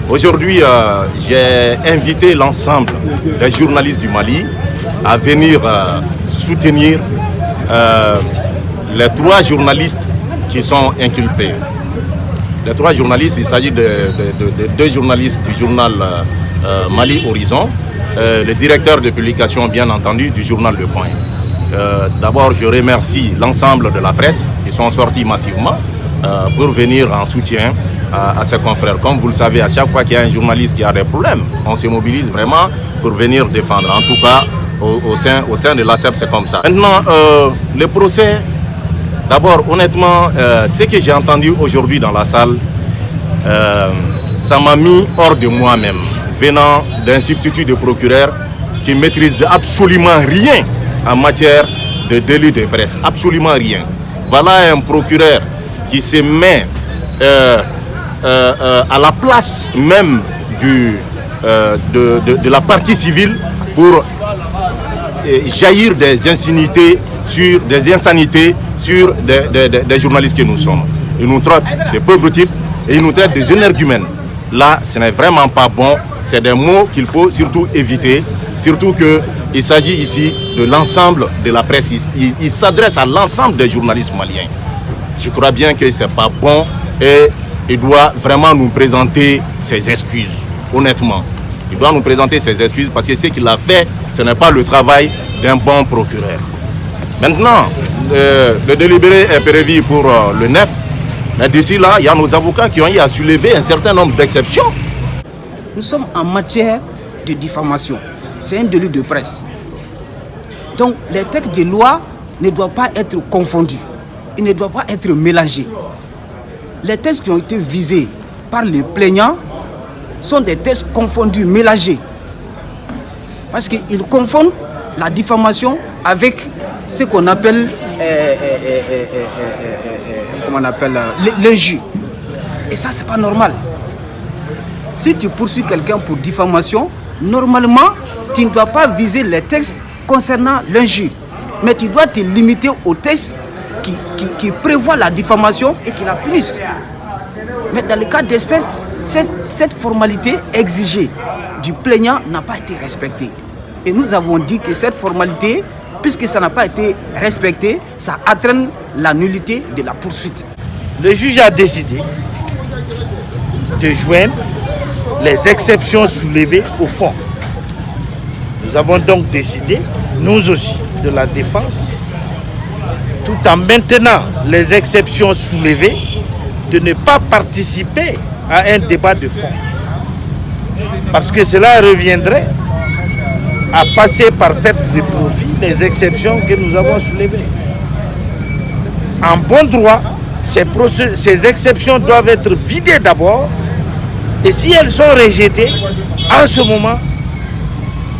Aujourd'hui, j'ai invité l'ensemble des journalistes du Mali à venir soutenir les 3 journalistes qui sont inculpés. Les 3 journalistes, il s'agit de 2 journalistes du journal Mali Horizon, le directeur de publication, bien entendu, du journal Le Point. D'abord, je remercie l'ensemble de la presse qui sont sortis massivement pour venir en soutien à ses confrères. Comme vous le savez, à chaque fois qu'il y a un journaliste qui a des problèmes, on se mobilise vraiment pour venir défendre. En tout cas, au sein de l'ACEP, c'est comme ça. Maintenant, le procès, d'abord, honnêtement, ce que j'ai entendu aujourd'hui dans la salle, ça m'a mis hors de moi-même, venant d'un substitut de procureur qui ne maîtrise absolument rien en matière de délit de presse, absolument rien. Voilà un procureur qui se met à la place même de la partie civile pour jaillir des insanités sur des journalistes que nous sommes. Ils nous traitent de pauvres types et ils nous traitent des énergumènes. Là, ce n'est vraiment pas bon. C'est des mots qu'il faut surtout éviter. Surtout qu'il s'agit ici de l'ensemble de la presse. Il s'adresse à l'ensemble des journalistes maliens. Je crois bien que ce n'est pas bon et il doit vraiment nous présenter ses excuses, honnêtement. Il doit nous présenter ses excuses parce que ce qu'il a fait, ce n'est pas le travail d'un bon procureur. Maintenant, le délibéré est prévu pour le 9. Mais d'ici là, il y a nos avocats qui ont eu à soulever un certain nombre d'exceptions. Nous sommes en matière de diffamation. C'est un délit de presse. Donc, les textes de loi ne doivent pas être confondus. Ils ne doivent pas être mélangés. Les textes qui ont été visés par les plaignants sont des textes confondus, mélangés. Parce qu'ils confondent la diffamation avec ce qu'on appelle l'injure. Et ça, c'est pas normal. Si tu poursuis quelqu'un pour diffamation, normalement, tu ne dois pas viser les textes concernant l'injure. Mais tu dois te limiter aux textes qui prévoient la diffamation et qui la punissent. Mais dans le cas d'espèce, cette formalité exigée du plaignant n'a pas été respectée. Et nous avons dit que cette formalité, puisque ça n'a pas été respecté, ça entraîne la nullité de la poursuite. Le juge a décidé de joindre les exceptions soulevées au fond. Nous avons donc décidé, nous aussi, de la défense, tout en maintenant les exceptions soulevées, de ne pas participer à un débat de fond. Parce que cela reviendrait à passer par pertes et profits les exceptions que nous avons soulevées. En bon droit, ces exceptions doivent être vidées d'abord, et si elles sont rejetées, en ce moment,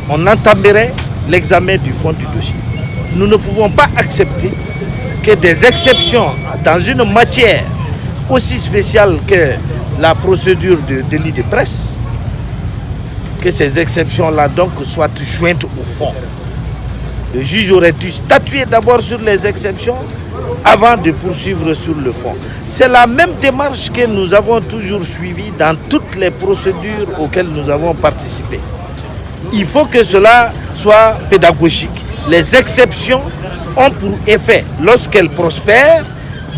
on entamerait l'examen du fond du dossier. Nous ne pouvons pas accepter que des exceptions dans une matière aussi spéciale que la procédure de délit de presse, que ces exceptions-là donc soient jointes au fond. Le juge aurait dû statuer d'abord sur les exceptions avant de poursuivre sur le fond. C'est la même démarche que nous avons toujours suivie dans toutes les procédures auxquelles nous avons participé. Il faut que cela soit pédagogique. Les exceptions ont pour effet, lorsqu'elles prospèrent,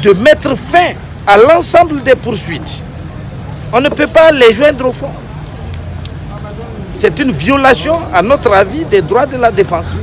de mettre fin à l'ensemble des poursuites. On ne peut pas les joindre au fond. C'est une violation, à notre avis, des droits de la défense.